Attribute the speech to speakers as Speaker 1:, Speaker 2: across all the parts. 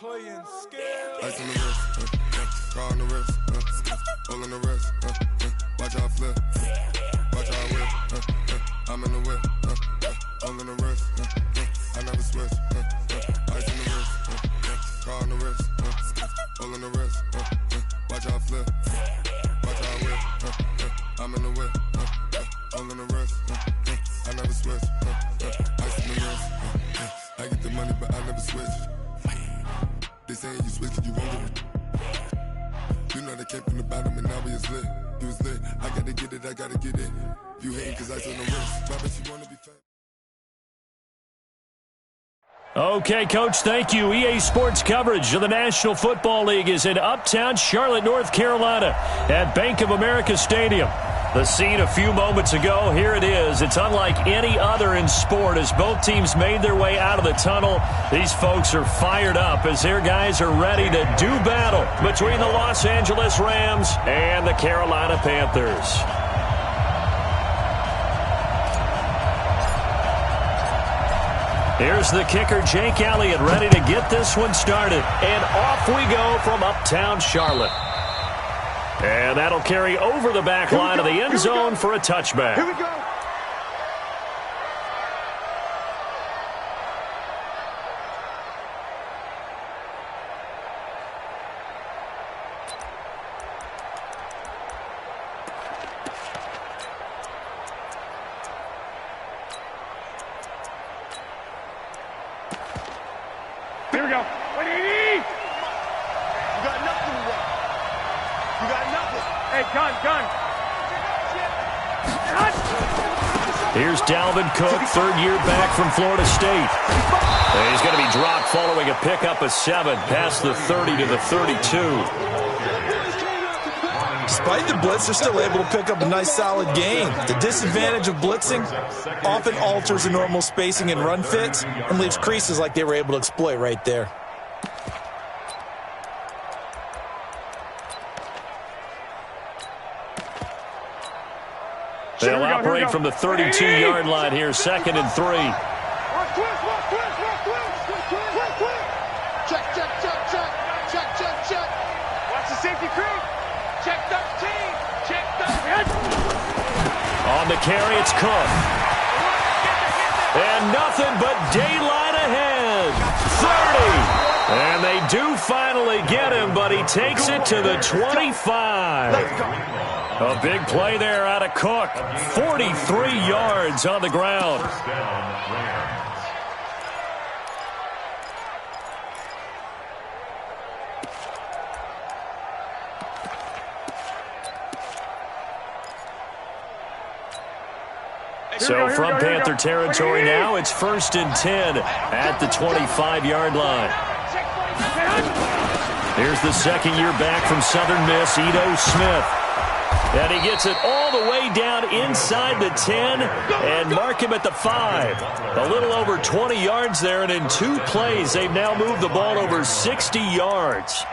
Speaker 1: Ice on the wrist, car on the wrist, all on the wrist, watch how I flip, watch how I whip, I'm in the whip, all on the wrist, I never switch, ice on the wrist, car on the wrist, all on the wrist, watch how I flip, watch how I whip, I'm in the whip, all on the wrist, I never switch, ice on the wrist, I get the money but I never switch. They saying you switch and you won't get it. You know they came from the bottom and now we is lit. You was lit. I gotta get it, I gotta get it. You hating cause ice on the wrist. Why bet you wanna be fat?
Speaker 2: Okay, Coach, thank you. EA Sports coverage of the National Football League is in Uptown Charlotte, North Carolina at Bank of America Stadium. The scene a few moments ago, here it is. It's unlike any other in sport as both teams made their way out of the tunnel. These folks are fired up as their guys are ready to do battle between the Los Angeles Rams and the Carolina Panthers. Here's the kicker, Jake Elliott, ready to get this one started. And off we go from Uptown Charlotte. And that'll carry over the back line of the end zone for a touchback.
Speaker 3: Here we go. Here we go. 180. You got nothing to run. You got nothing. Hey, gun.
Speaker 2: Here's Dalvin Cook, third year back from Florida State. And he's going to be dropped following a pickup of 7 past the 30 to the 32.
Speaker 4: Despite the blitz, they're still able to pick up a nice solid gain. The disadvantage of blitzing often alters the normal spacing and run fits and leaves creases like they were able to exploit right there.
Speaker 2: They'll operate from the 32-yard line here, 2nd and 3.
Speaker 3: Check. Watch the safety creep. Check 13. Check 13.
Speaker 2: On the carry, it's Cook. And nothing but daylight ahead. 30. And they do finally get him, but he takes it to the 25. A big play there out of Cook. 43 yards on the ground. So from Panther territory now, it's 1st and 10 at the 25-yard line. Here's the second year back from Southern Miss, Ito Smith. And he gets it all the way down inside the 10 and mark him at the 5. A little over 20 yards there, and in 2 plays, they've now moved the ball over 60 yards.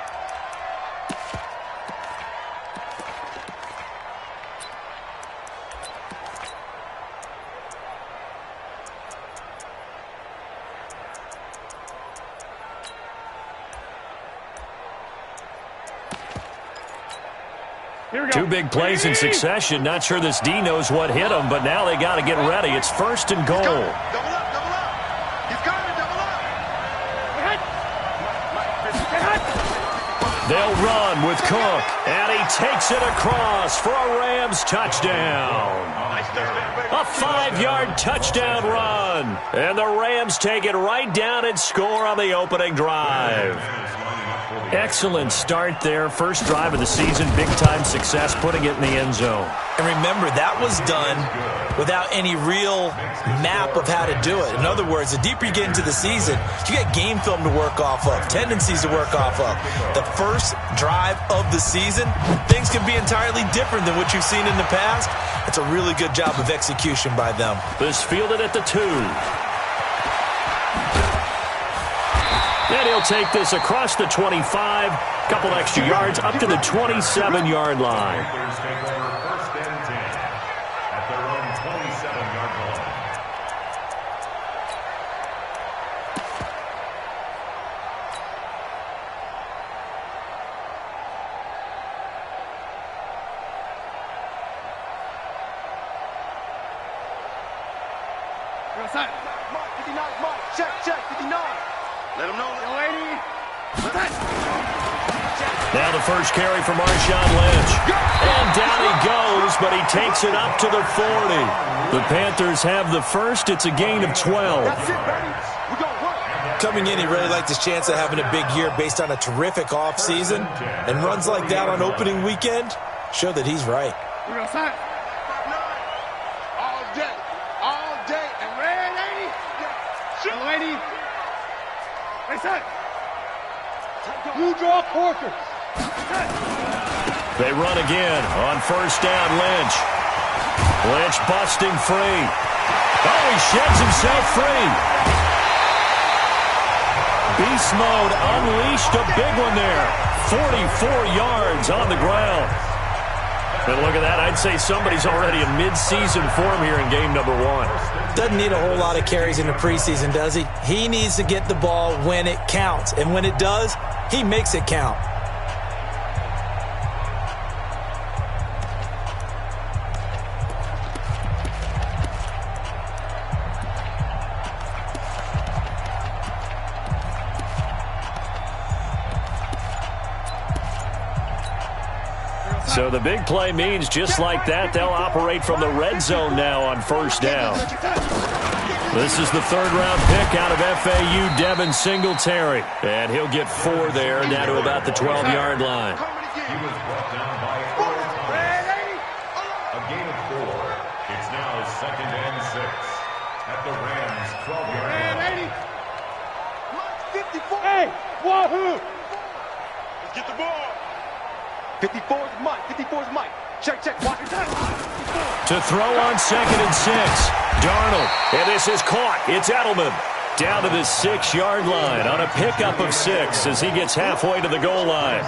Speaker 2: Two big plays in succession. Not sure this D knows what hit him, but now they got to get ready. It's 1st and goal.
Speaker 3: Double up. He's coming, double up.
Speaker 2: They'll run with Cook, and he takes it across for a Rams touchdown. A 5-yard touchdown run, and the Rams take it right down and score on the opening drive. Excellent start there. First drive of the season. Big-time success, putting it in the end zone.
Speaker 4: And remember, that was done without any real map of how to do it. In other words, the deeper you get into the season, you get game film to work off of, tendencies to work off of. The first drive of the season, things can be entirely different than what you've seen in the past. It's a really good job of execution by them.
Speaker 2: This fielded at the 2. And he'll take this across the 25, couple extra yards up to the 27-yard line.
Speaker 3: Set. 59, Mike. Check, 59. Let him know. Yo, 80. Set.
Speaker 2: Now the first carry for Marshawn Lynch. And down he goes, but he takes it up to the 40. The Panthers have the first. It's a gain of 12.
Speaker 3: That's it, baby. We gonna work.
Speaker 4: Coming in, he really liked his chance of having a big year based on a terrific offseason. And runs like that on opening weekend show that he's right.
Speaker 3: We're gonna sign. All day, and red 80. Shoot, 80. Hey, set. You draw Corker.
Speaker 2: They run again on first down. Lynch busting free. Oh, he sheds himself free. Beast mode unleashed, a big one there. 44 yards on the ground. And look at that. I'd say somebody's already in mid-season form here in game number 1.
Speaker 4: Doesn't need a whole lot of carries in the preseason, does he? He needs to get the ball when it counts. And when it does, he makes it count.
Speaker 2: So the big play means just like that, they'll operate from the red zone now on first down. This is the third-round pick out of FAU, Devin Singletary. And he'll get 4 there, down to about the 12-yard line.
Speaker 5: He was brought down by a gain of 4. It's now 2nd and 6 at the Rams' 12-yard line.
Speaker 3: 54. Hey, wahoo! Let's get the ball. 54 is Mike. Check. Watch it.
Speaker 2: To throw on 2nd and 6. Darnold. And this is caught. It's Edelman. Down to the 6-yard line on a pickup of 6 as he gets halfway to the goal line.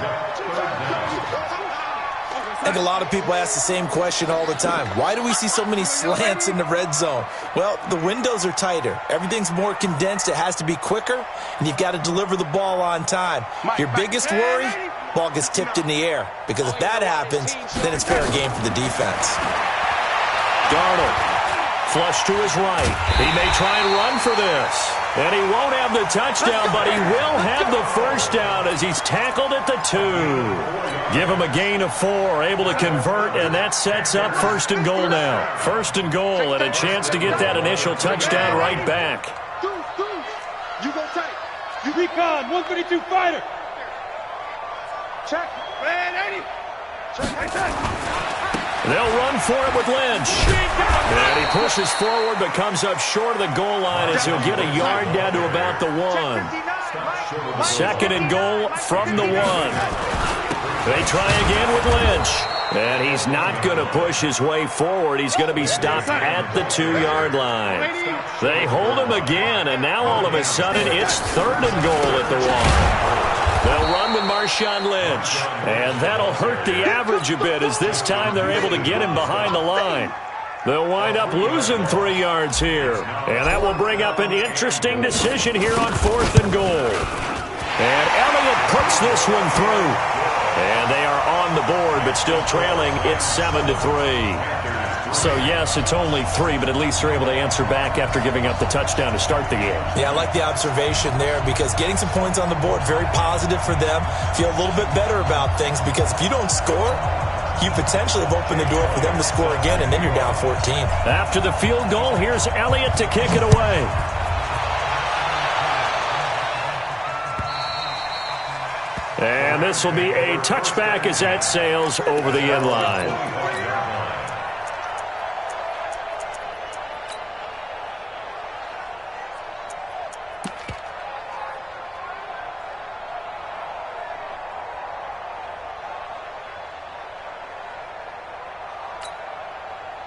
Speaker 4: I think a lot of people ask the same question all the time. Why do we see so many slants in the red zone? Well, the windows are tighter. Everything's more condensed. It has to be quicker, and you've got to deliver the ball on time. Your biggest worry? Ball gets tipped in the air, because if that happens, then it's fair game for the defense.
Speaker 2: Darnold, flush to his right. He may try and run for this. And he won't have the touchdown, but he will have the first down as he's tackled at the 2. Give him a gain of 4, able to convert, and that sets up 1st and goal now. 1st and goal, and a chance to get that initial touchdown right back.
Speaker 3: You go tight. You recon, 152 fighter. Check. Red 80. Check.
Speaker 2: They'll run for it with Lynch. And he pushes forward but comes up short of the goal line as he'll get a yard down to about the 1. 2nd and goal from the 1. They try again with Lynch. And he's not going to push his way forward. He's going to be stopped at the 2-yard line. They hold him again, and now all of a sudden it's 3rd and goal at the 1. They'll run with Marshawn Lynch, and that'll hurt the average a bit as this time they're able to get him behind the line. They'll wind up losing 3 yards here, and that will bring up an interesting decision here on 4th and goal. And Elliott puts this one through, and they are on the board but still trailing. It's 7-3. So, yes, it's only 3, but at least they're able to answer back after giving up the touchdown to start the game.
Speaker 4: Yeah, I like the observation there because getting some points on the board, very positive for them. Feel a little bit better about things because if you don't score, you potentially have opened the door for them to score again, and then you're down 14.
Speaker 2: After the field goal, here's Elliott to kick it away. And this will be a touchback as that sails over the end line.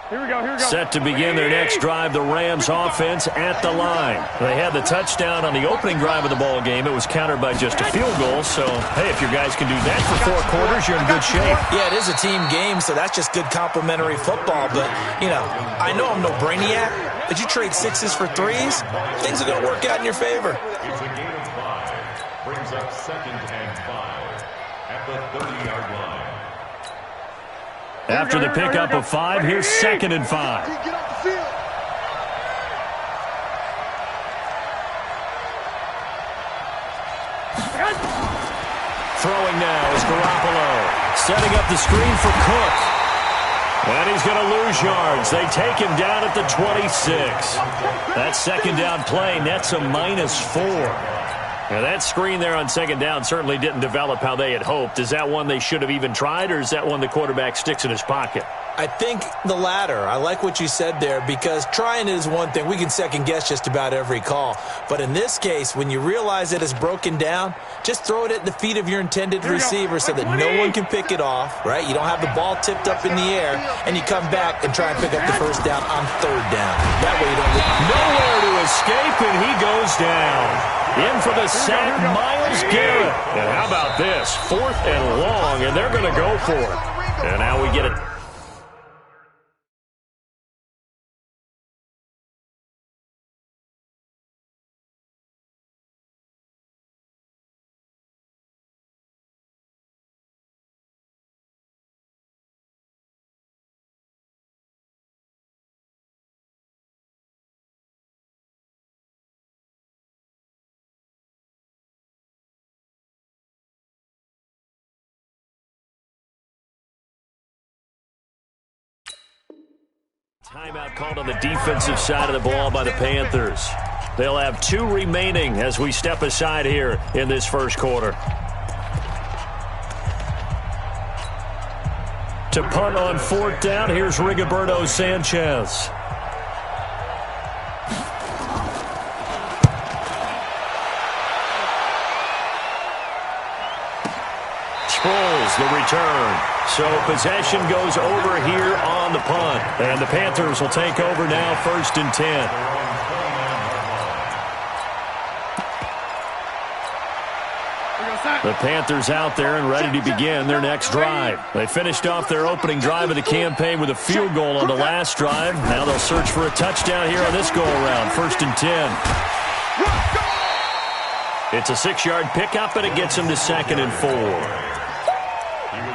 Speaker 3: Here we go.
Speaker 2: Set to begin their next drive, the Rams offense at the line. They had the touchdown on the opening drive of the ball game. It was countered by just a field goal. So, hey, if your guys can do that for 4 quarters, you're in good shape.
Speaker 4: Yeah, it is a team game, so that's just good complimentary football. But, you know, I know I'm no brainiac, but you trade 6s for 3s, things are going to work out in your favor.
Speaker 5: It's a gain of 5. Brings up 2nd and 5 at the 30-yard line.
Speaker 2: After the pickup of 5, here's 2nd and 5.
Speaker 3: Get off the field.
Speaker 2: Throwing now is Garoppolo. Setting up the screen for Cook. And he's going to lose yards. They take him down at the 26. That second down play nets a -4. Now, that screen there on second down certainly didn't develop how they had hoped. Is that one they should have even tried, or is that one the quarterback sticks in his pocket?
Speaker 4: I think the latter. I like what you said there, because trying it is one thing. We can second-guess just about every call. But in this case, when you realize that it's broken down, just throw it at the feet of your intended receiver so that no one can pick it off, right? You don't have the ball tipped up in the air, and you come back and try and pick up the first down on third down. That way you don't get
Speaker 2: nowhere to escape, and he goes down. In for the sack, Myles Garrett. And how about this? 4th and long, and they're going to go for it. And now we get it. Timeout called on the defensive side of the ball by the Panthers. They'll have 2 remaining as we step aside here in this first quarter. To punt on 4th down, here's Rigoberto Sanchez. Sproles, the return. So possession goes over here on the punt. And the Panthers will take over now, 1st and 10. The Panthers out there and ready to begin their next drive. They finished off their opening drive of the campaign with a field goal on the last drive. Now they'll search for a touchdown here on this go-around, 1st and 10. It's a 6-yard pickup, and it gets them to 2nd and 4.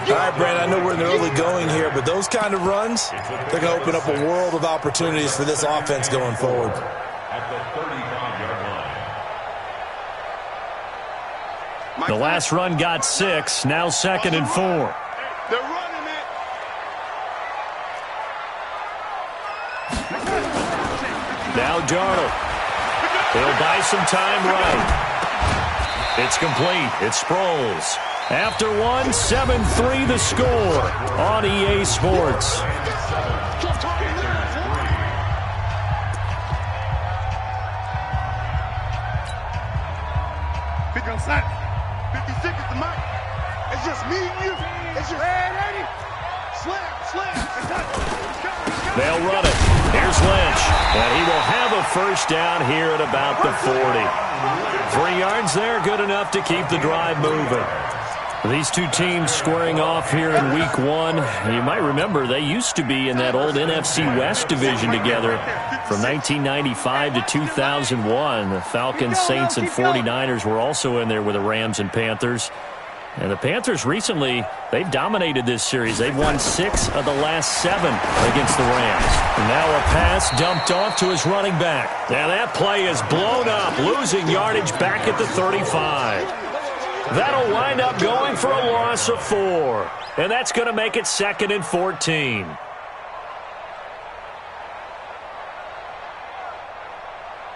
Speaker 4: All right, Brandon, I know we're in the early going here, but those kind of runs, they're going to open up a world of opportunities for this offense going forward.
Speaker 5: At the 35-yard line.
Speaker 2: The last run got 6, now 2nd and 4.
Speaker 3: They're running it.
Speaker 2: Now Darnold. He'll buy some time right. It's complete. It's Sproles. After 1, 7-3 the score on EA Sports.
Speaker 3: Pick on sight. 56 is the mic. It's just me and you. It's just ready. Slam.
Speaker 2: They'll run it. Here's Lynch. And he will have a first down here at about the 40. 3 yards there, good enough to keep the drive moving. These two teams squaring off here in Week 1. You might remember they used to be in that old NFC West division together from 1995 to 2001. The Falcons, Saints, and 49ers were also in there with the Rams and Panthers. And the Panthers recently, they've dominated this series. They've won 6 of the last 7 against the Rams. And now a pass dumped off to his running back. Now that play is blown up, losing yardage back at the 35. That'll wind up going for a loss of 4. And that's going to make it 2nd and 14.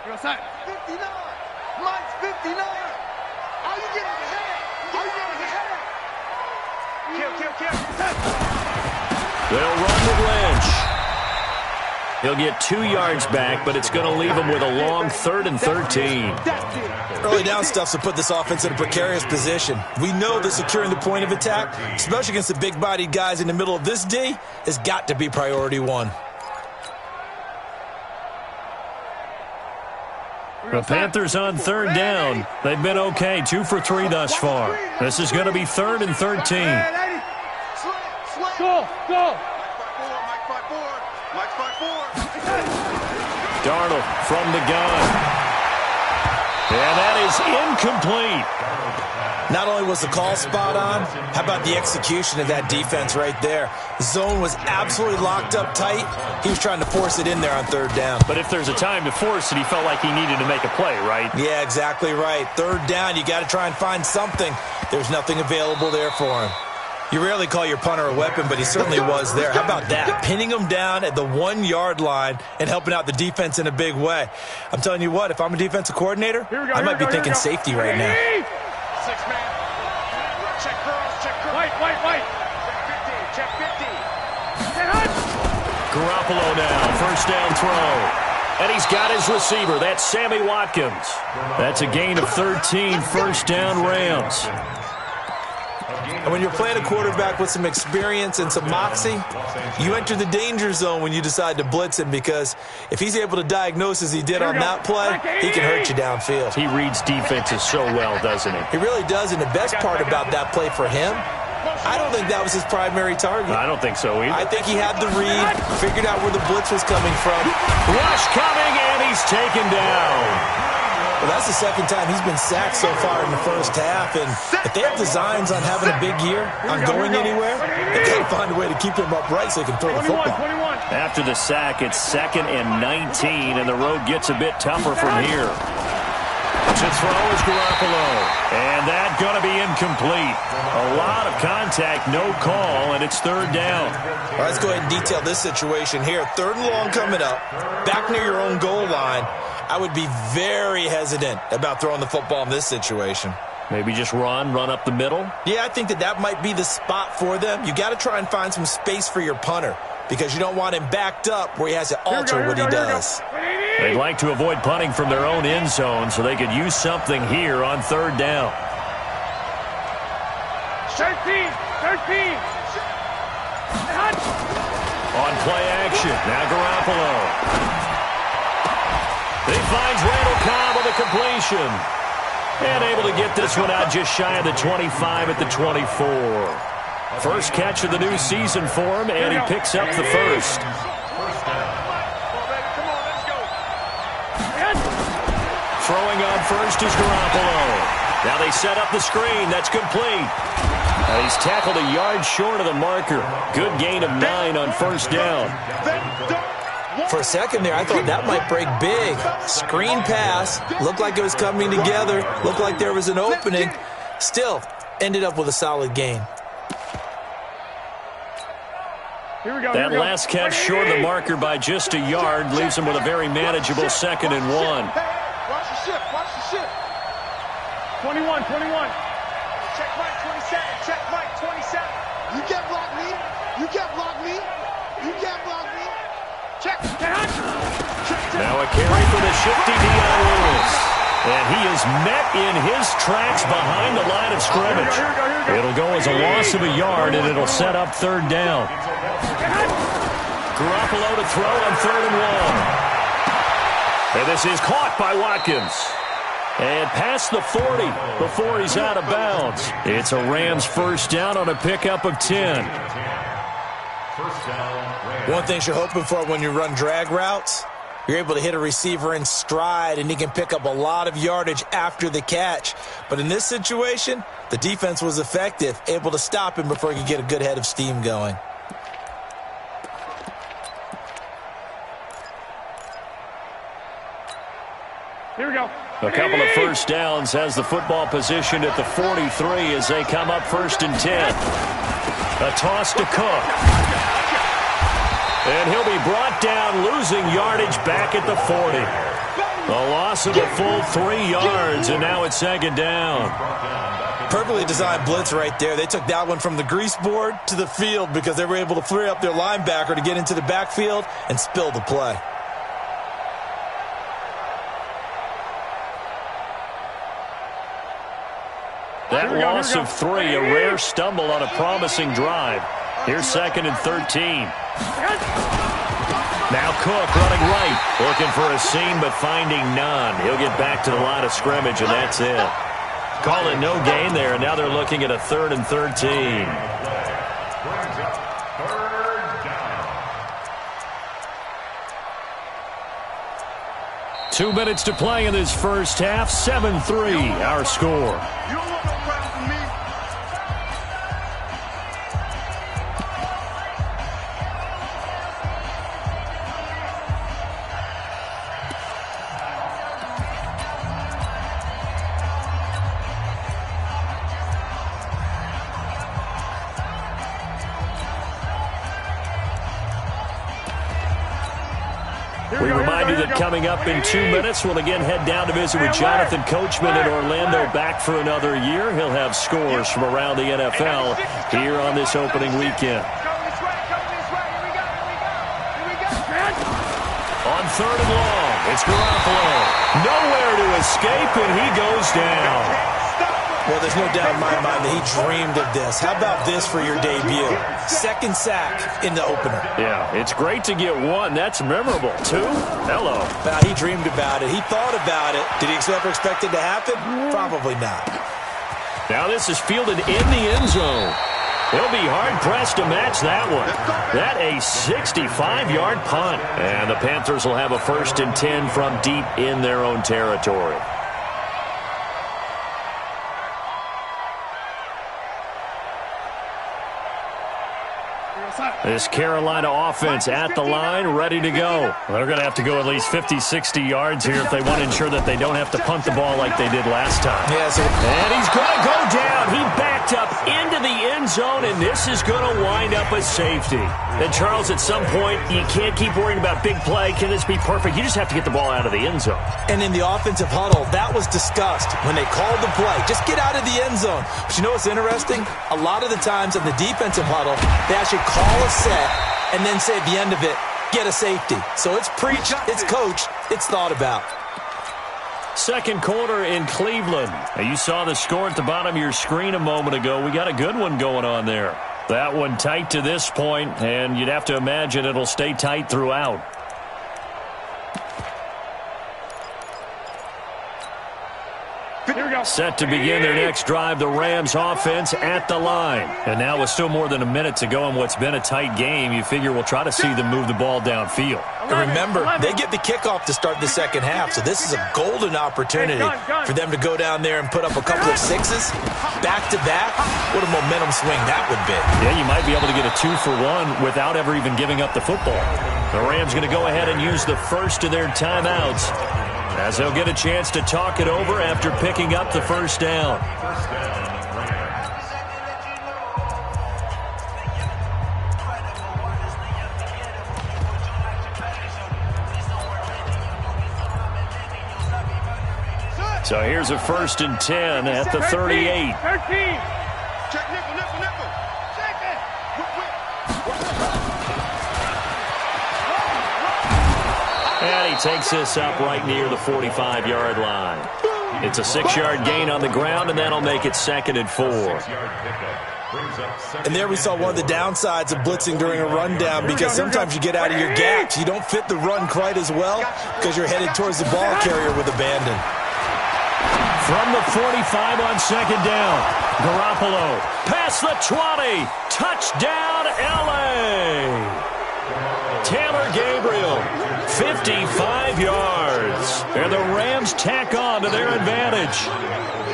Speaker 3: You're outside. 59. Mike's 59. How you getting ahead? Kill.
Speaker 2: They'll run with Lynch. He'll get 2 yards back, but it's going to leave him with a long 3rd and 13.
Speaker 4: Early down stuff's to put this offense in a precarious position. We know that securing the point of attack, especially against the big-bodied guys in the middle of this D, has got to be priority 1.
Speaker 2: The Panthers on 3rd down. They've been okay, 2 for 3 thus far. This is going to be 3rd and 13.
Speaker 3: Go.
Speaker 2: Darnold from the gun. And that is incomplete.
Speaker 4: Not only was the call spot on, how about the execution of that defense right there? The zone was absolutely locked up tight. He was trying to force it in there on third down.
Speaker 2: But if there's a time to force it, he felt like he needed to make a play, right?
Speaker 4: Yeah, exactly right. Third down, you got to try and find something. There's nothing available there for him. You rarely call your punter a weapon, but he certainly was there. How about that? Pinning him down at the 1-yard line and helping out the defense in a big way. I'm telling you what, if I'm a defensive coordinator, I might be thinking safety right now.
Speaker 3: 6-man. Check girls, check girls. White. Check 50.
Speaker 2: Garoppolo now, first down throw. And he's got his receiver. That's Sammy Watkins. That's a gain of 13, first down Rams.
Speaker 4: And when you're playing a quarterback with some experience and some moxie, you enter the danger zone when you decide to blitz him, because if he's able to diagnose as he did on that play, he can hurt you downfield.
Speaker 2: He reads defenses so well, doesn't he?
Speaker 4: He really does, and the best part about that play for him, I don't think that was his primary target.
Speaker 2: I don't think so either.
Speaker 4: I think he had the read, figured out where the blitz was coming from.
Speaker 2: Rush coming, and he's taken down.
Speaker 4: Well, that's the second time he's been sacked so far in the first half, and if they have designs on having a big year, on going anywhere, they got to find a way to keep him upright so he can throw the football.
Speaker 2: After the sack, it's 2nd and 19, and the road gets a bit tougher from here. To throw is Garoppolo, and that's going to be incomplete. A lot of contact, no call, and it's third down.
Speaker 4: All right, let's go ahead and detail this situation here. 3rd and long coming up, back near your own goal line. I would be very hesitant about throwing the football in this situation.
Speaker 2: Maybe just run up the middle?
Speaker 4: Yeah, I think that might be the spot for them. You got to try and find some space for your punter, because you don't want him backed up where he has to alter what he does.
Speaker 2: They'd like to avoid punting from their own end zone so they could use something here on third down.
Speaker 3: 13.
Speaker 2: On play action, now Garoppolo. He finds Randall Cobb with a completion. And able to get this one out just shy of the 25 at the 24. First catch of the new season for him, and he picks up the first. Throwing on first is Garoppolo. Now they set up the screen. That's complete. Now he's tackled a yard short of the marker. Good gain of 9 on first down.
Speaker 4: For a second there, I thought that might break big. Screen pass. Looked like it was coming together. Looked like there was an opening. Still, ended up with a solid gain.
Speaker 2: That last catch short of the marker by just a yard leaves him with a very manageable 2nd and 1.
Speaker 3: Watch the shift. 21. Check Mike, 27. Check Mike, 27. You can't block me. Check.
Speaker 2: Now a carry for the shifty Dion Lewis. And he is met in his tracks behind the line of scrimmage. It'll go as a loss of a yard, and it'll set up third down. Garoppolo to throw on 3rd and 1. And this is caught by Watkins. And past the 40 before he's out of bounds. It's a Rams first down on a pickup of 10.
Speaker 4: One thing you're hoping for when you run drag routes, you're able to hit a receiver in stride, and he can pick up a lot of yardage after the catch. But in this situation, the defense was effective, able to stop him before he could get a good head of steam going.
Speaker 3: Here we go.
Speaker 2: A couple of first downs has the football positioned at the 43 as they come up 1st and 10. A toss to Cook. And he'll be brought down, losing yardage back at the 40. A loss of a full 3 yards, and now it's 2nd down.
Speaker 4: Perfectly designed blitz right there. They took that one from the grease board to the field because they were able to free up their linebacker to get into the backfield and spill the play.
Speaker 2: That loss of 3, a rare stumble on a promising drive. Here's 2nd and 13. Now Cook running right, looking for a seam but finding none. He'll get back to the line of scrimmage, and that's it. Call it no gain there, and now they're looking at a 3rd and 13. 2 minutes to play in this first half. 7-3, our score.
Speaker 3: You don't want no problem from me.
Speaker 2: We remind you that coming up in 2 minutes, we'll again head down to visit with Jonathan Coachman in Orlando, back for another year. He'll have scores from around the NFL here on this opening weekend. On 3rd and long, it's Garoppolo. Nowhere to escape, and he goes down.
Speaker 4: Well, there's no doubt in my mind that he dreamed of this. How about this for your debut? Second sack in the opener.
Speaker 2: Yeah, it's great to get one. That's memorable. 2? Hello.
Speaker 4: Now, he dreamed about it. He thought about it. Did he ever expect it to happen? Probably not.
Speaker 2: Now this is fielded in the end zone. He'll be hard-pressed to match that one. That a 65-yard punt. And the Panthers will have a 1st and 10 from deep in their own territory. This Carolina offense at the line, ready to go. They're going to have to go at least 50, 60 yards here if they want to ensure that they don't have to punt the ball like they did last time.
Speaker 4: Yes.
Speaker 2: And he's going to go down. He backed up into the end zone, and this is going to wind up a safety. And, Charles, at some point, you can't keep worrying about big play. Can this be perfect? You just have to get the ball out of the end zone.
Speaker 4: And in the offensive huddle, that was discussed when they called the play. Just get out of the end zone. But you know what's interesting? A lot of the times in the defensive huddle, they actually call a set and then say at the end of it, get a safety. So it's preached, it's coached, it's thought about.
Speaker 2: Second quarter in Cleveland. Now, you saw the score at the bottom of your screen a moment ago. We got a good one going on there. That one tight to this point, and you'd have to imagine it'll stay tight throughout. Set to begin their next drive, the Rams offense at the line. And now with still more than a minute to go in what's been a tight game, you figure we'll try to see them move the ball downfield.
Speaker 4: And remember, they get the kickoff to start the second half, so this is a golden opportunity for them to go down there and put up a couple of sixes back-to-back. What a momentum swing that would be.
Speaker 2: Yeah, you might be able to get a 2-for-1 without ever even giving up the football. The Rams going to go ahead and use the first of their timeouts, as they'll get a chance to talk it over after picking up the first down. So here's a 1st and 10 at the 38.
Speaker 3: 13. Check nickel. Check it.
Speaker 2: And he takes this up right near the 45-yard line. It's a 6-yard gain on the ground, and that'll make it 2nd and 4.
Speaker 4: And there we saw one of the downsides of blitzing during a rundown, because sometimes you get out of your gaps. You don't fit the run quite as well because you're headed towards the ball carrier with abandon.
Speaker 2: From the 45 on 2nd down, Garoppolo past the 20, touchdown L.A. Taylor Gabriel, 55 yards, and the Rams tack on to their advantage.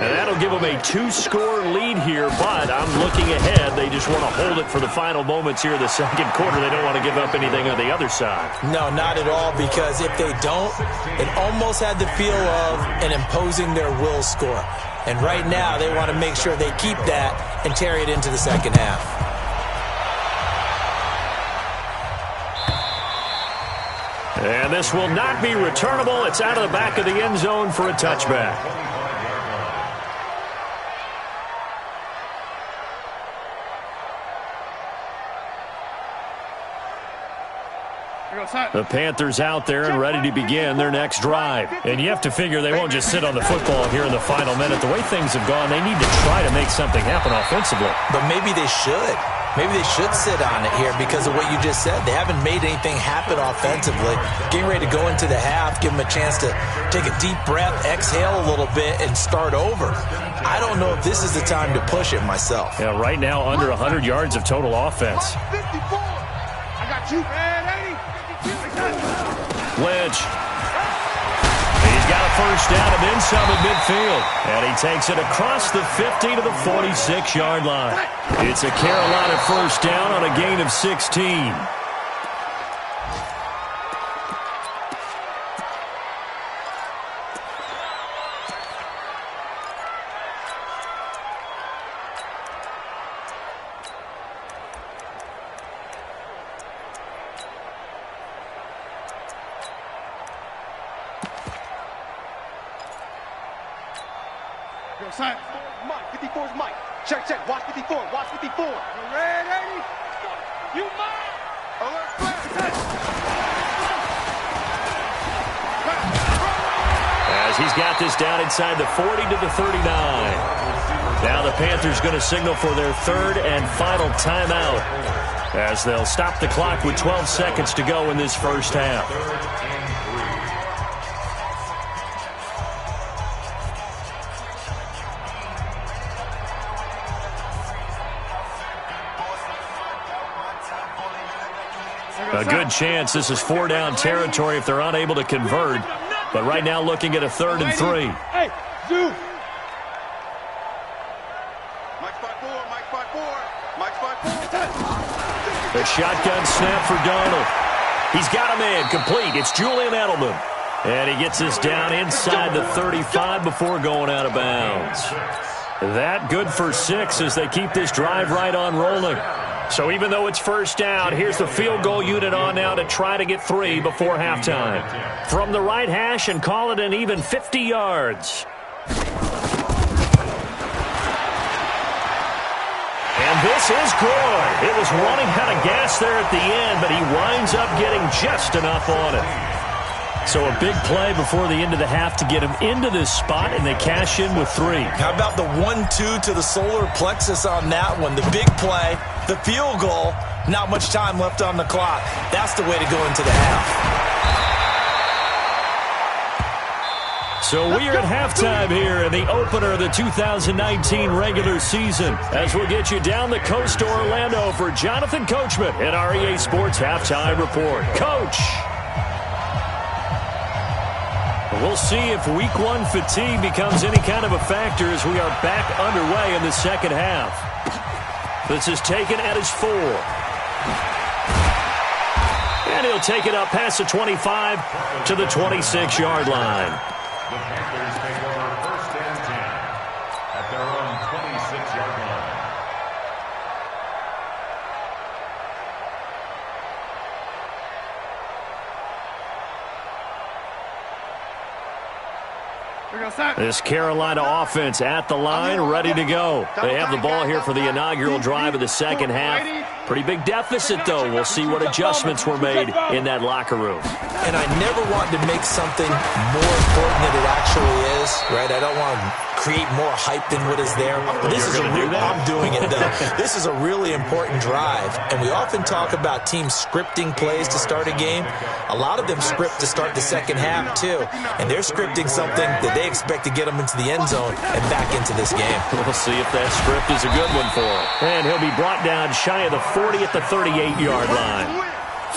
Speaker 2: And that'll give them a 2-score lead here, but I'm looking ahead. They just want to hold it for the final moments here of the second quarter. They don't want to give up anything on the other side.
Speaker 4: No, not at all, because if they don't, it almost had the feel of an imposing their will score. And right now, they want to make sure they keep that and carry it into the second half.
Speaker 2: And this will not be returnable. It's out of the back of the end zone for a touchback. The Panthers out there and ready to begin their next drive. And you have to figure they won't just sit on the football here in the final minute. The way things have gone, they need to try to make something happen offensively.
Speaker 4: But maybe they should. Maybe they should sit on it here because of what you just said. They haven't made anything happen offensively. Getting ready to go into the half, give them a chance to take a deep breath, exhale a little bit, and start over. I don't know if this is the time to push it myself.
Speaker 2: Yeah, right now under 100 yards of total offense.
Speaker 3: 54. I got you, man. 80.
Speaker 2: Lynch. first down and then some at midfield. And he takes it across the 50 to the 46-yard line. It's a Carolina first down on a gain of 16.
Speaker 3: Mike, 54's Mike. Check, check. Watch 54. Watch 54. Red 80. You mine. Alert flash.
Speaker 2: As he's got this down inside the 40 to the 39. Now the Panthers going to signal for their third and final timeout as they'll stop the clock with 12 seconds to go in this first half. A good chance this is 4-down territory if they're unable to convert. But right now looking at a 3rd and 3.
Speaker 3: Hey, Zoo. Mike 5-4, Mike 5-4, Mike 5-4.
Speaker 2: The shotgun snap for Darnold. He's got him in, complete. It's Julian Edelman. And he gets this down inside the 35 before going out of bounds. That good for 6 as they keep this drive right on rolling. So even though it's first down, here's the field goal unit on now to try to get 3 before halftime. From the right hash and call it an even 50 yards. And this is good. It was running out of gas there at the end, but he winds up getting just enough on it. So a big play before the end of the half to get him into this spot, and they cash in with 3.
Speaker 4: How about the 1-2 to the solar plexus on that one? The big play, the field goal, not much time left on the clock. That's the way to go into the half.
Speaker 2: So we are at halftime here in the opener of the 2019 regular season as we'll get you down the coast to Orlando for Jonathan Coachman at our EA Sports Halftime Report. Coach! We'll see if week 1 fatigue becomes any kind of a factor as we are back underway in the second half. This is taken at his 4. And he'll take it up past the 25 to the 26-yard line.
Speaker 5: The Panthers take over 1st and 10 at their own 26-yard line.
Speaker 2: This Carolina offense at the line, ready to go. They have the ball here for the inaugural drive of the second half. Pretty big deficit, though. We'll see what adjustments were made in that locker room.
Speaker 4: And I never want to make something more important than it actually is, right? I don't want to create more hype than what is there. But this is a real, I'm doing it, though. This is a really important drive. And we often talk about teams scripting plays to start a game. A lot of them script to start the second half, too. And they're scripting something that they expect to get them into the end zone and back into this game.
Speaker 2: We'll see if that script is a good one for him. And he'll be brought down shy of the 40 at the 38-yard line.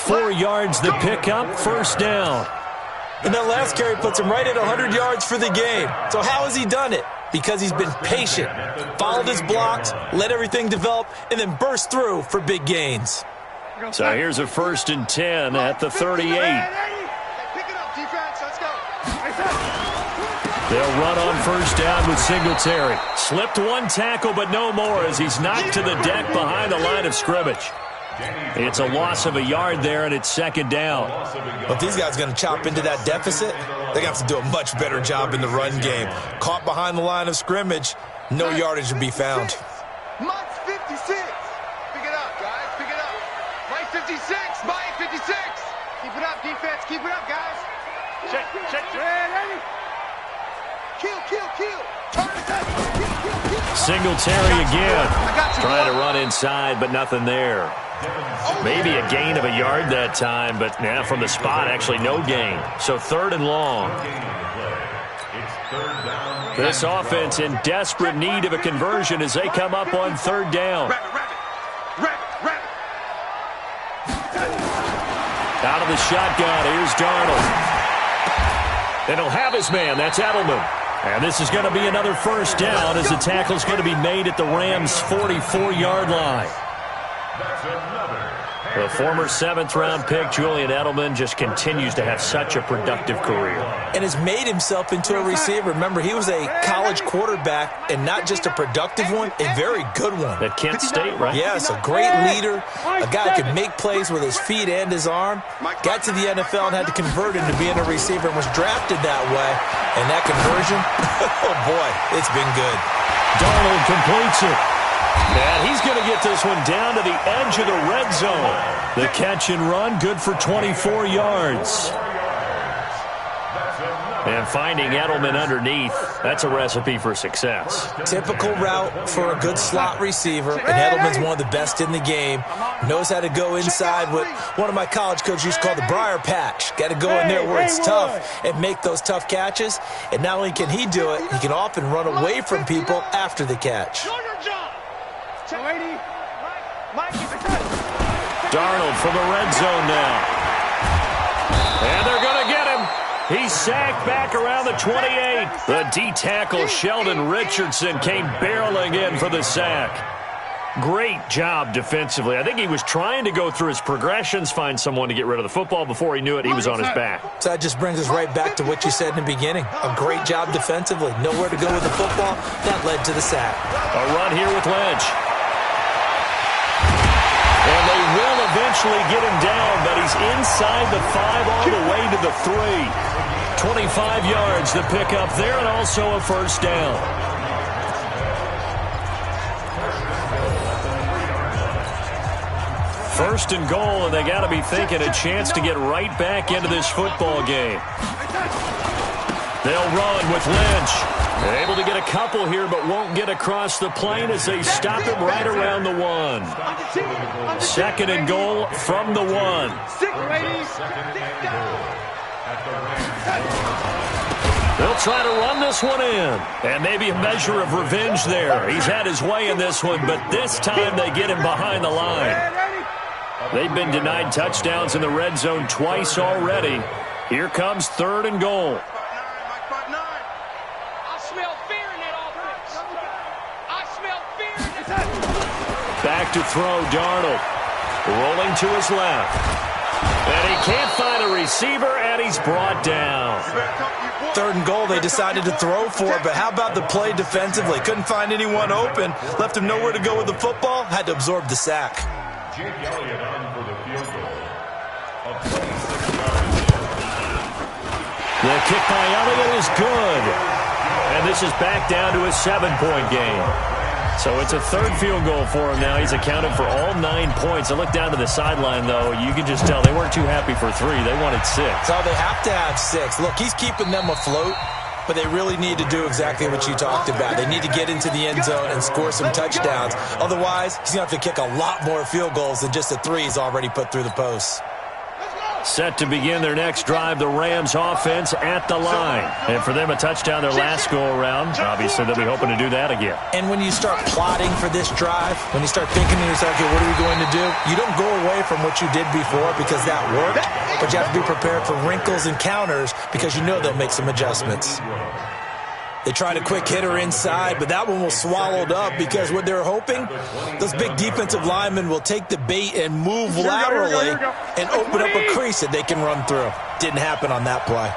Speaker 2: 4 yards the pickup, first down.
Speaker 4: And that last carry puts him right at 100 yards for the game. So how has he done it? Because he's been patient, followed his blocks, let everything develop, and then burst through for big gains.
Speaker 2: So here's a 1st and 10 at the 38.
Speaker 3: Pick it up, defense. Let's go.
Speaker 2: They'll run on first down with Singletary. Slipped 1 tackle, but no more as he's knocked to the deck behind the line of scrimmage. It's a loss of a yard there, and it's 2nd down.
Speaker 4: If these guys are going to chop into that deficit, they're going to have to do a much better job in the run game. Caught behind the line of scrimmage, no yardage to be found.
Speaker 3: Mike's 56. Pick it up, guys. Pick it up. Mike 56. Mike 56. Keep it up, defense. Keep it up, guys. Check. Ready. Kill. Turn it up. Kill.
Speaker 2: Singletary again. Trying to run inside, but nothing there. Maybe a gain of a yard that time, but from the spot, actually no gain. So 3rd and long. This offense in desperate need of a conversion as they come up on 3rd down.
Speaker 3: Rabbit.
Speaker 2: Out of the shotgun, here's Darnold. And he'll have his man. That's Edelman. And this is going to be another first down as the tackle's going to be made at the Rams' 44-yard line. The former 7th-round pick, Julian Edelman, just continues to have such a productive career.
Speaker 4: And has made himself into a receiver. Remember, he was a college quarterback, and not just a productive one, a very good one.
Speaker 2: At Kent State, right?
Speaker 4: Yes, a great leader, a guy who could make plays with his feet and his arm. Got to the NFL and had to convert into being a receiver and was drafted that way. And that conversion, oh boy, it's been good.
Speaker 2: Darnold completes it. And he's going to get this one down to the edge of the red zone. The catch and run, good for 24 yards. And finding Edelman underneath, that's a recipe for success.
Speaker 4: Typical route for a good slot receiver, and Edelman's one of the best in the game. Knows how to go inside what one of my college coaches used to call the briar patch. Got to go in there where it's tough and make those tough catches. And not only can he do it, he can often run away from people after the catch.
Speaker 2: Darnold from the red zone now. And they're going to get him. He's sacked back around the 28. The D-tackle Sheldon Richardson came barreling in for the sack. Great job defensively. I think he was trying to go through his progressions, find someone to get rid of the football. Before he knew it, he was on his back.
Speaker 4: So that just brings us right back to what you said in the beginning. A great job defensively. Nowhere to go with the football. That led to the sack.
Speaker 2: A run here with Lynch. And they will eventually get him down, but he's inside the 5 all the way to the 3. 25 yards the pickup there, and also a first down. First and goal, and they got to be thinking a chance to get right back into this football game. They'll run with Lynch. Able to get a couple here, but won't get across the plane as they stop him right around the 1. Second and goal from the 1. They'll try to run this one in. And maybe a measure of revenge there. He's had his way in this one, but this time they get him behind the line. They've been denied touchdowns in the red zone twice already. Here comes third and goal. Back to throw, Darnold. Rolling to his left. And he can't find a receiver, and he's brought down.
Speaker 4: Third and goal, they decided to throw for it, but how about the play defensively? Couldn't find anyone open. Left him nowhere to go with the football. Had to absorb the sack.
Speaker 5: Jake Elliott on for the field goal of 26 yards.
Speaker 2: The kick by Elliott is good. And this is back down to a 7-point game. So it's a third field goal for him now. He's accounted for all 9 points. I look down to the sideline, though. You can just tell they weren't too happy for 3. They wanted 6.
Speaker 4: So they have to have 6. Look, he's keeping them afloat, but they really need to do exactly what you talked about. They need to get into the end zone and score some touchdowns. Otherwise, he's going to have to kick a lot more field goals than just the 3 he's already put through the posts.
Speaker 2: Set to begin their next drive, the Rams offense at the line. And for them, a touchdown their last go-around. Obviously, they'll be hoping to do that again.
Speaker 4: And when you start plotting for this drive, when you start thinking to yourself, okay, what are we going to do? You don't go away from what you did before because that worked, but you have to be prepared for wrinkles and counters because you know they'll make some adjustments. They tried a quick hitter inside, but that one was swallowed up because what they're hoping, those big defensive linemen will take the bait and move laterally and open up a crease that they can run through. Didn't happen on that play.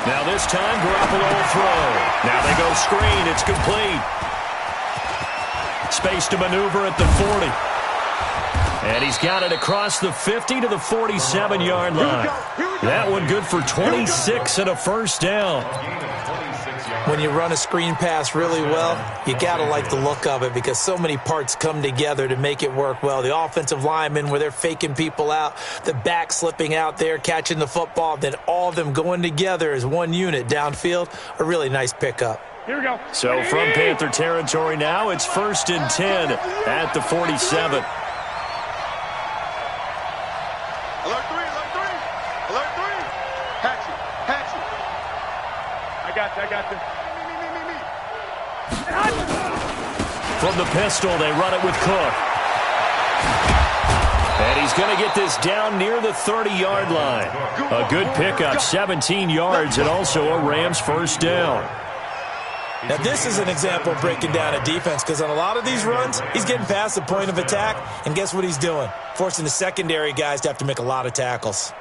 Speaker 2: Now this time, Garoppolo will throw. Now they go screen. It's complete. Space to maneuver at the 40. And he's got it across the 50 to the 47-yard line. That one good for 26 and a first down.
Speaker 4: When you run a screen pass really well, you got to like the look of it because so many parts come together to make it work well. The offensive linemen where they're faking people out, the back slipping out there, catching the football, then all of them going together as one unit downfield. A really nice pickup.
Speaker 3: Here we go.
Speaker 2: So from Panther territory now, it's 1st and 10 at the 47.
Speaker 3: Alert 3, alert 3. Alert 3. Patchy. I got this. Me.
Speaker 2: From the pistol, they run it with Cook. And he's going to get this down near the 30-yard line. A good pickup, 17 yards, and also a Rams first down.
Speaker 4: Now, this is an example of breaking down a defense, because on a lot of these runs, he's getting past the point of attack, and guess what he's doing? Forcing the secondary guys to have to make a lot of tackles.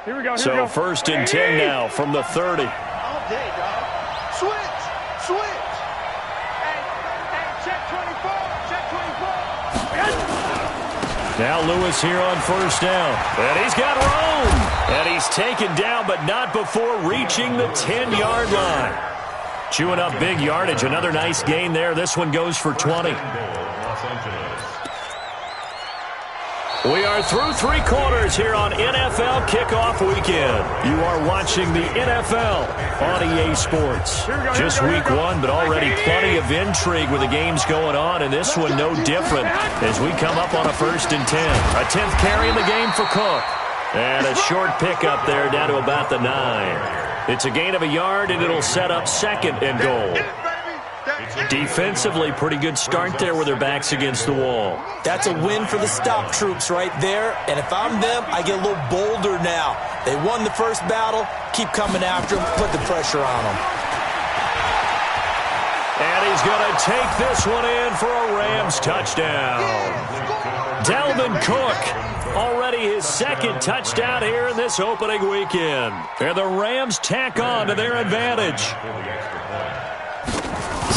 Speaker 3: Here we go.
Speaker 2: So first and 10 now from the 30.
Speaker 3: All day, dog. Switch. Hey, check 24. Check 24.
Speaker 2: Now Lewis here on first down. And he's got room. And he's taken down, but not before reaching the 10-yard line. Chewing up big yardage. Another nice gain there. This one goes for 20. We are through three quarters here on NFL Kickoff Weekend. You are watching the NFL on EA Sports. Just week one, but already plenty of intrigue with the games going on, and this one no different as we come up on a first and 10. A 10th carry in the game for Cook. And a short pickup there down to about the 9. It's a gain of a yard, and it'll set up second and goal. Defensively, pretty good start there with their backs against the wall.
Speaker 4: That's a win for the stop troops right there. And if I'm them, I get a little bolder now. They won the first battle. Keep coming after them. Put the pressure on them.
Speaker 2: And he's going to take this one in for a Rams touchdown. Dalvin Cook, already his second touchdown here in this opening weekend. And the Rams tack on to their advantage.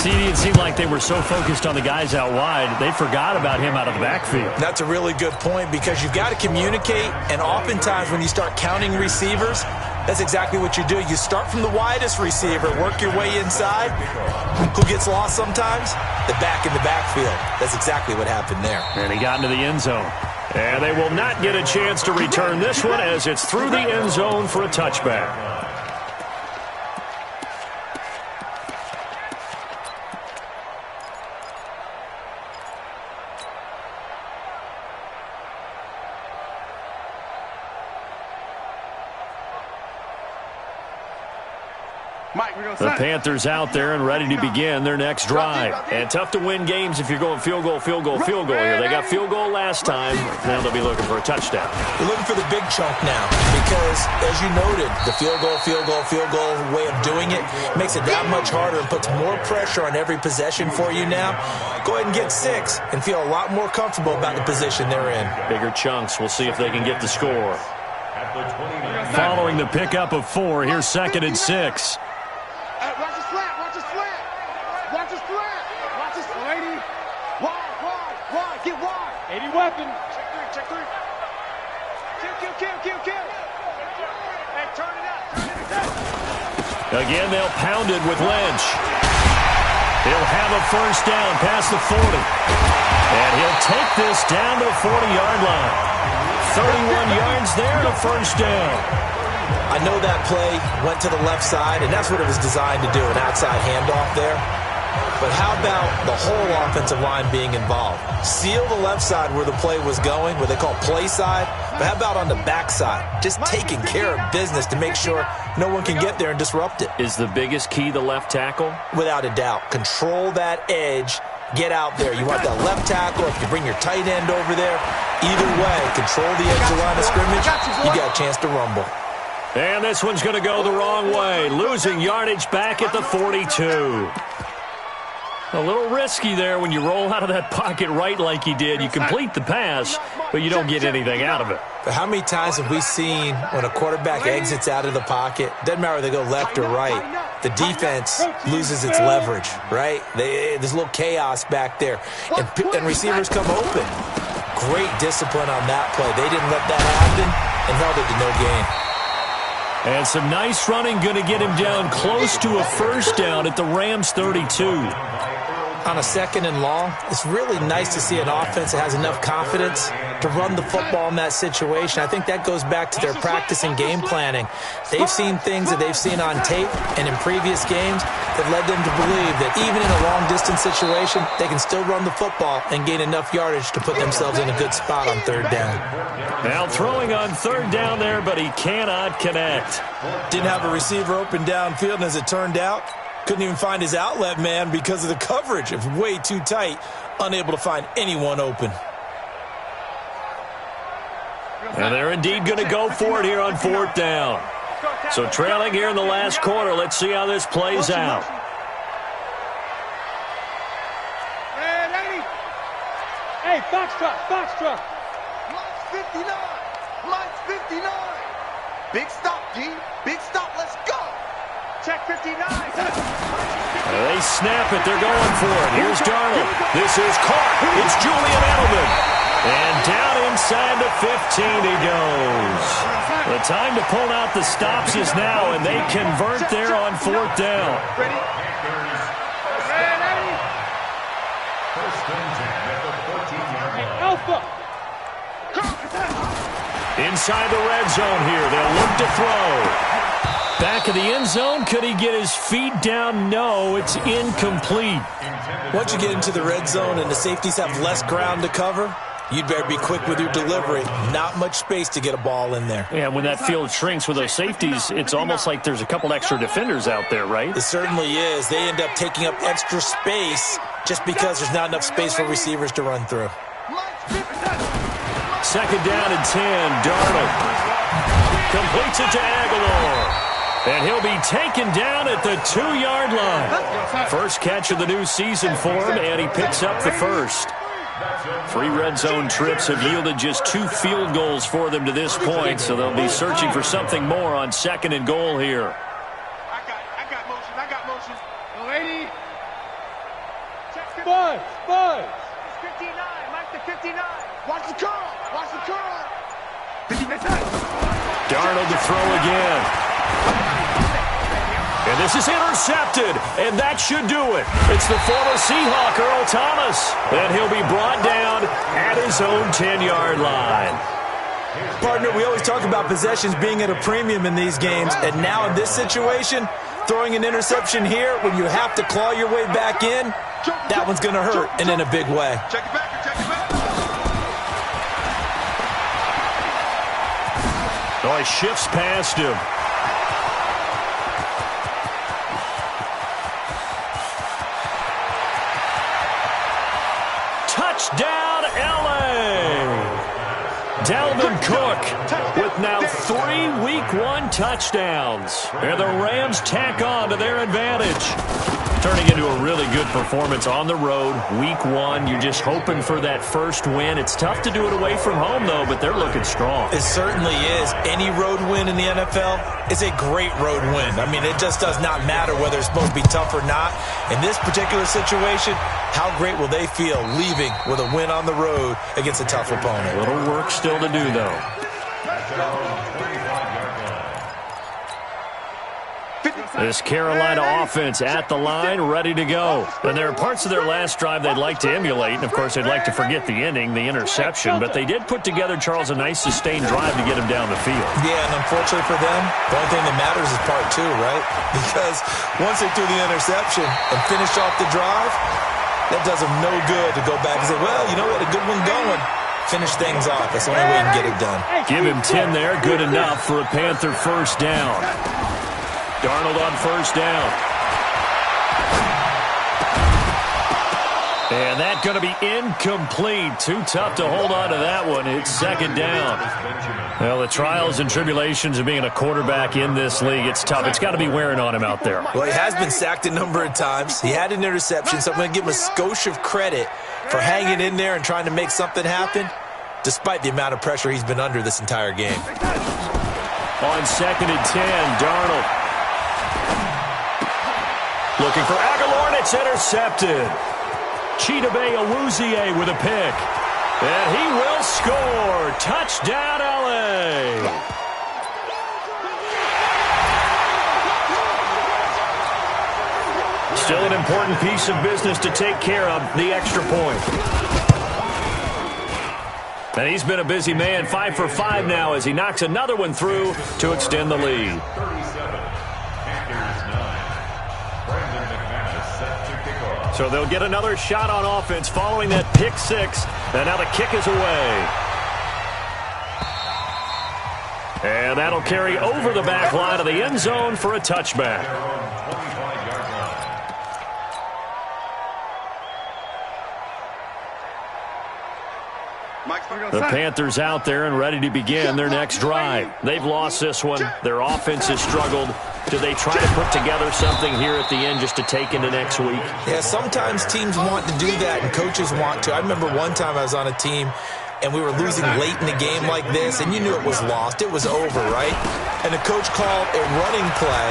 Speaker 2: See, it seemed like they were so focused on the guys out wide, they forgot about him out of the backfield.
Speaker 4: That's a really good point, because you've got to communicate, and oftentimes when you start counting receivers, that's exactly what you do. You start from the widest receiver, work your way inside. Who gets lost sometimes? The back in the backfield. That's exactly what happened there.
Speaker 2: And he got into the end zone. And they will not get a chance to return this one as it's through the end zone for a touchback. The Panthers out there and ready to begin their next drive. And tough to win games if you're going field goal here. They got field goal last time. Now they'll be looking for a touchdown.
Speaker 4: They're looking for the big chunk now, because, as you noted, the field goal way of doing it makes it that much harder and puts more pressure on every possession for you now. Go ahead and get 6 and feel a lot more comfortable about the position they're in.
Speaker 2: Bigger chunks. We'll see if they can get the score. Following the pickup of 4, here's second and 6.
Speaker 3: Get wide. 80 weapon. Check 3. Kill. Hey, turn it up.
Speaker 2: Again, they'll pound it with Lynch. He'll have a first down past the 40. And he'll take this down to the 40-yard line. 31 yards there and a first down.
Speaker 4: I know that play went to the left side, and that's what it was designed to do, an outside handoff there. But how about the whole offensive line being involved? Seal the left side where the play was going, what they call play side. But how about on the back side? Just taking care of business to make sure no one can get there and disrupt it.
Speaker 2: Is the biggest key the left tackle?
Speaker 4: Without a doubt. Control that edge. Get out there. You want that left tackle. If you bring your tight end over there, either way, control the edge of the line of scrimmage. You got a chance to rumble.
Speaker 2: And this one's going to go the wrong way. Losing yardage back at the 42. A little risky there when you roll out of that pocket right like you did. You complete the pass, but you don't get anything out of it.
Speaker 4: But how many times have we seen when a quarterback exits out of the pocket, doesn't matter if they go left or right, the defense loses its leverage, right? There's a little chaos back there, and receivers come open. Great discipline on that play. They didn't let that happen and held it to no gain.
Speaker 2: And some nice running, going to get him down close to a first down at the Rams 32.
Speaker 4: On a second and long, it's really nice to see an offense that has enough confidence to run the football in that situation. I think that goes back to their practice and game planning. They've seen things that they've seen on tape and in previous games that led them to believe that even in a long-distance situation, they can still run the football and gain enough yardage to put themselves in a good spot on third down.
Speaker 2: Now throwing on third down there, but he cannot connect.
Speaker 4: Didn't have a receiver open downfield, and as it turned out, Couldn't even find his outlet man because of the coverage. It's way too tight. Unable to find anyone open.
Speaker 2: And they're indeed going to go for it here on 4th down. So trailing here in the last quarter. Let's see how this plays out.
Speaker 3: Hey, Foxtrot. Line's 59. Line's 59. Big stop, D. Big stop. Let's go. Check 59.
Speaker 2: They snap it. They're going for it. Here's Darnold. This is caught. It's Julian Edelman. And down inside the 15 he goes. The time to pull out the stops is now, and they convert there on 4th down.
Speaker 5: First and 10 at the 14-yard line.
Speaker 3: Alpha.
Speaker 2: Inside the red zone here. They'll look to throw. Back of the end zone. Could he get his feet down? No, it's incomplete.
Speaker 4: Once you get into the red zone and the safeties have less ground to cover, you'd better be quick with your delivery. Not much space to get a ball in there.
Speaker 2: Yeah, when that field shrinks with those safeties, it's almost like there's a couple extra defenders out there, right?
Speaker 4: It certainly is. They end up taking up extra space just because there's not enough space for receivers to run through.
Speaker 2: 2nd down and 10. Darnold completes it to Aguilar. And he'll be taken down at the 2-yard line. First catch of the new season for him, and he picks up the first. 3 red zone trips have yielded just 2 field goals for them to this point, so they'll be searching for something more on 2nd and goal here.
Speaker 3: I got motion. No, lady. Check Buzz. 59. Mike the 59. Watch the curl. 59.
Speaker 2: Darnold to throw again. And this is intercepted, and that should do it. It's the former Seahawk, Earl Thomas, and he'll be brought down at his own 10-yard line.
Speaker 4: Partner, we always talk about possessions being at a premium in these games, and now in this situation, throwing an interception here when you have to claw your way back in, that one's going to hurt, and in a big way.
Speaker 3: Check it back.
Speaker 2: Oh, he shifts past him. Touchdown, L.A. Dalvin Cook with now 3 Week 1 touchdowns. And the Rams tack on to their advantage. Turning into a really good performance on the road. Week 1, you're just hoping for that first win. It's tough to do it away from home, though, but they're looking strong.
Speaker 4: It certainly is. Any road win in the NFL is a great road win. I mean, it just does not matter whether it's supposed to be tough or not. In this particular situation, how great will they feel leaving with a win on the road against a tough opponent?
Speaker 2: A little work still to do, though. This Carolina offense at the line, ready to go. And there are parts of their last drive they'd like to emulate. And, of course, they'd like to forget the ending, the interception. But they did put together, Charles, a nice sustained drive to get him down the field.
Speaker 4: Yeah, and unfortunately for them, the only thing that matters is part 2, right? Because once they threw the interception and finished off the drive, that does them no good to go back and say, well, you know what, a good one going. Finish things off. That's the only way you can get it done.
Speaker 2: Give him 10 there, good enough for a Panther first down. Darnold on first down. And that's going to be incomplete. Too tough to hold on to that one. It's 2nd down. Well, the trials and tribulations of being a quarterback in this league, it's tough. It's got to be wearing on him out there.
Speaker 4: Well, he has been sacked a number of times. He had an interception, so I'm going to give him a skosh of credit for hanging in there and trying to make something happen, despite the amount of pressure he's been under this entire game.
Speaker 2: On 2nd and 10, Darnold. Looking for Aguilar, and it's intercepted. Chidobe Awuzie with a pick. And he will score. Touchdown, L.A. Still an important piece of business to take care of, the extra point. And he's been a busy man, 5 for 5 now as he knocks another one through to extend the lead. So they'll get another shot on offense following that pick 6. And now the kick is away. And that'll carry over the back line of the end zone for a touchback. The Panthers out there and ready to begin their next drive. They've lost this one. Their offense has struggled. Do they try to put together something here at the end just to take into next week?
Speaker 4: Yeah, sometimes teams want to do that and coaches want to. I remember one time I was on a team and we were losing late in the game like this, and you knew it was lost. It was over, right? And the coach called a running play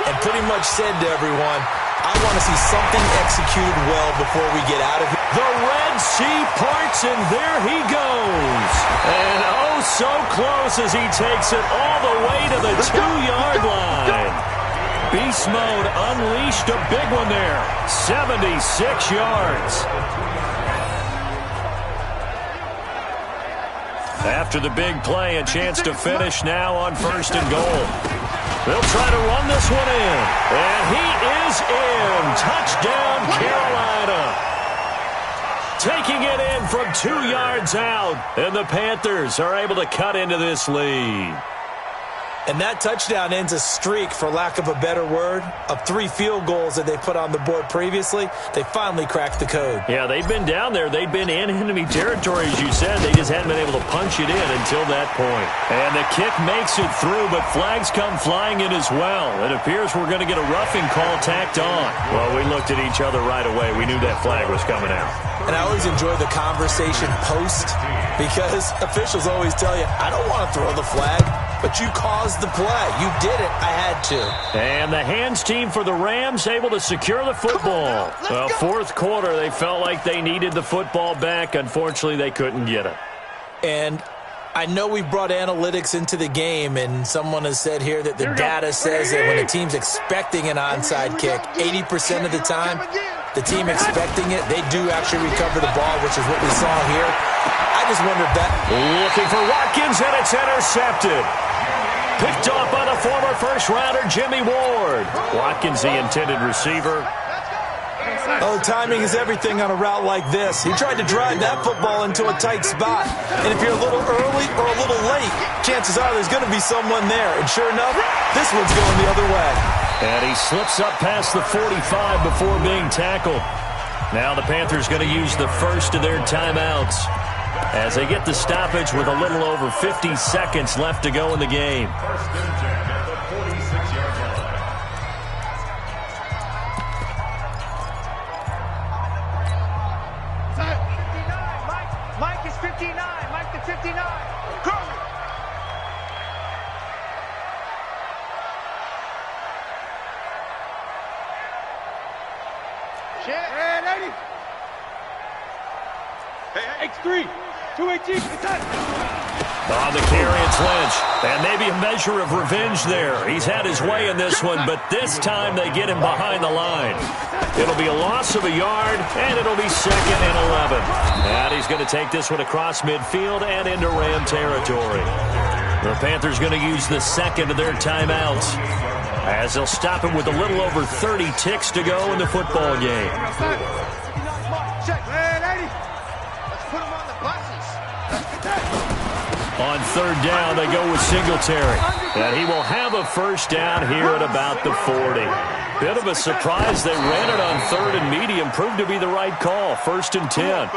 Speaker 4: and pretty much said to everyone, I want to see something executed well before we get out of here.
Speaker 2: The Red Sea parts, and there he goes. And oh, so close as he takes it all the way to the 2-yard line. Beast mode unleashed, a big one there. 76 yards. After the big play, a chance to finish now on 1st and goal. They'll try to run this one in. And he is in. Touchdown, Carolina. Taking it in from 2 yards out. And the Panthers are able to cut into this lead.
Speaker 4: And that touchdown ends a streak, for lack of a better word, of 3 field goals that they put on the board previously. They finally cracked the code.
Speaker 2: Yeah, they've been down there. They've been in enemy territory, as you said. They just hadn't been able to punch it in until that point. And the kick makes it through, but flags come flying in as well. It appears we're going to get a roughing call tacked on. Well, we looked at each other right away. We knew that flag was coming out.
Speaker 4: And I always enjoy the conversation post, because officials always tell you, I don't want to throw the flag, but you caused the play. You did it. I had to.
Speaker 2: And the hands team for the Rams able to secure the football. Fourth quarter, they felt like they needed the football back. Unfortunately, they couldn't get it.
Speaker 4: And I know we brought analytics into the game, and someone has said here that the data says that when a team's expecting an onside kick, 80% of the time, the team expecting it, they do actually recover the ball, which is what we saw here. I just wonder if that...
Speaker 2: Looking for Watkins, and it's intercepted. Picked off by the former first-rounder, Jimmy Ward. Watkins, the intended receiver.
Speaker 4: Oh, timing is everything on a route like this. He tried to drive that football into a tight spot. And if you're a little early or a little late, chances are there's going to be someone there. And sure enough, this one's going the other way.
Speaker 2: And he slips up past the 45 before being tackled. Now the Panthers going to use the first of their timeouts as they get the stoppage with a little over 50 seconds left to go in the game.
Speaker 5: First and 10 at the 46-yard line.
Speaker 3: Mike is 59. Mike the 59. Go! Shit. Hey, lady. Hey, X3. 218. It's on.
Speaker 2: On the carry, it's Lynch. And maybe a measure of revenge there. He's had his way in this one, but this time they get him behind the line. It'll be a loss of a yard, and it'll be 2nd and 11. And he's going to take this one across midfield and into Ram territory. The Panthers going to use the second of their timeouts, as they'll stop him with a little over 30 ticks to go in the football game.
Speaker 3: Check. Hey, lady. Let's put him on the buses.
Speaker 2: On 3rd down, they go with Singletary. And he will have a first down here at about the 40. Bit of a surprise. They ran it on 3rd and medium. Proved to be the right call. 1st and 10.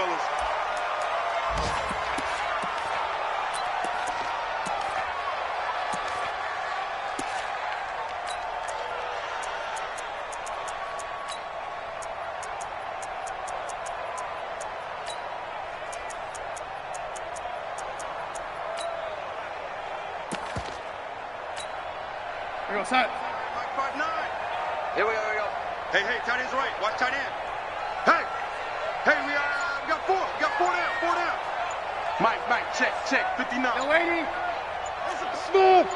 Speaker 3: Here we go, set. 5-9. Here we go. Hey, tight end's right. Watch tight end. Hey, we got 4. We got 4 down. Mike, check. 59. No, lady. Smooth.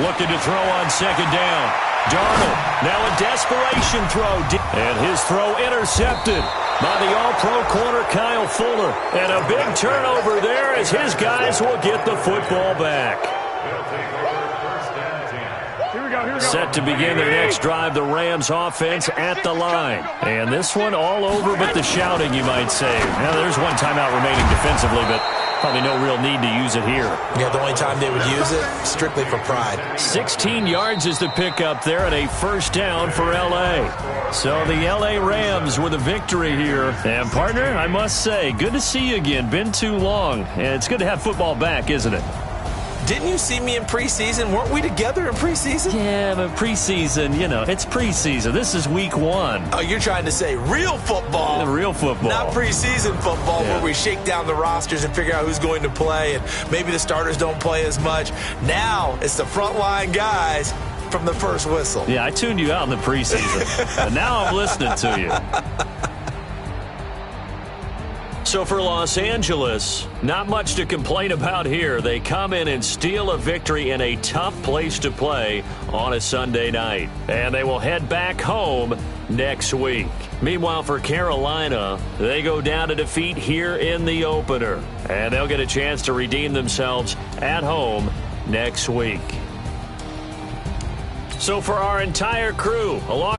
Speaker 2: Looking to throw on 2nd down. Darnold, now a desperation throw. And his throw intercepted by the all-pro corner Kyle Fuller. And a big turnover there as his guys will get the football back.
Speaker 3: Here we go.
Speaker 2: Set to begin their next drive, the Rams offense at the line. And this one all over but the shouting, you might say. Now there's one timeout remaining defensively, but Probably no real need to use it here.
Speaker 4: Yeah, the only time they would use it, strictly for pride.
Speaker 2: 16 yards is the pickup there and a first down for L.A. So the L.A. Rams with a victory here. And, partner, I must say, good to see you again. Been too long. And it's good to have football back, isn't it?
Speaker 4: Didn't you see me in preseason? Weren't we together in preseason?
Speaker 2: Yeah, but preseason, it's preseason. This is week 1.
Speaker 4: Oh, you're trying to say real football.
Speaker 2: Real football.
Speaker 4: Not preseason football where we shake down the rosters and figure out who's going to play, and maybe the starters don't play as much. Now it's the frontline guys from the first whistle.
Speaker 2: Yeah, I tuned you out in the preseason. And now I'm listening to you. So for Los Angeles, not much to complain about here. They come in and steal a victory in a tough place to play on a Sunday night. And they will head back home next week. Meanwhile, for Carolina, they go down to defeat here in the opener. And they'll get a chance to redeem themselves at home next week. So for our entire crew, along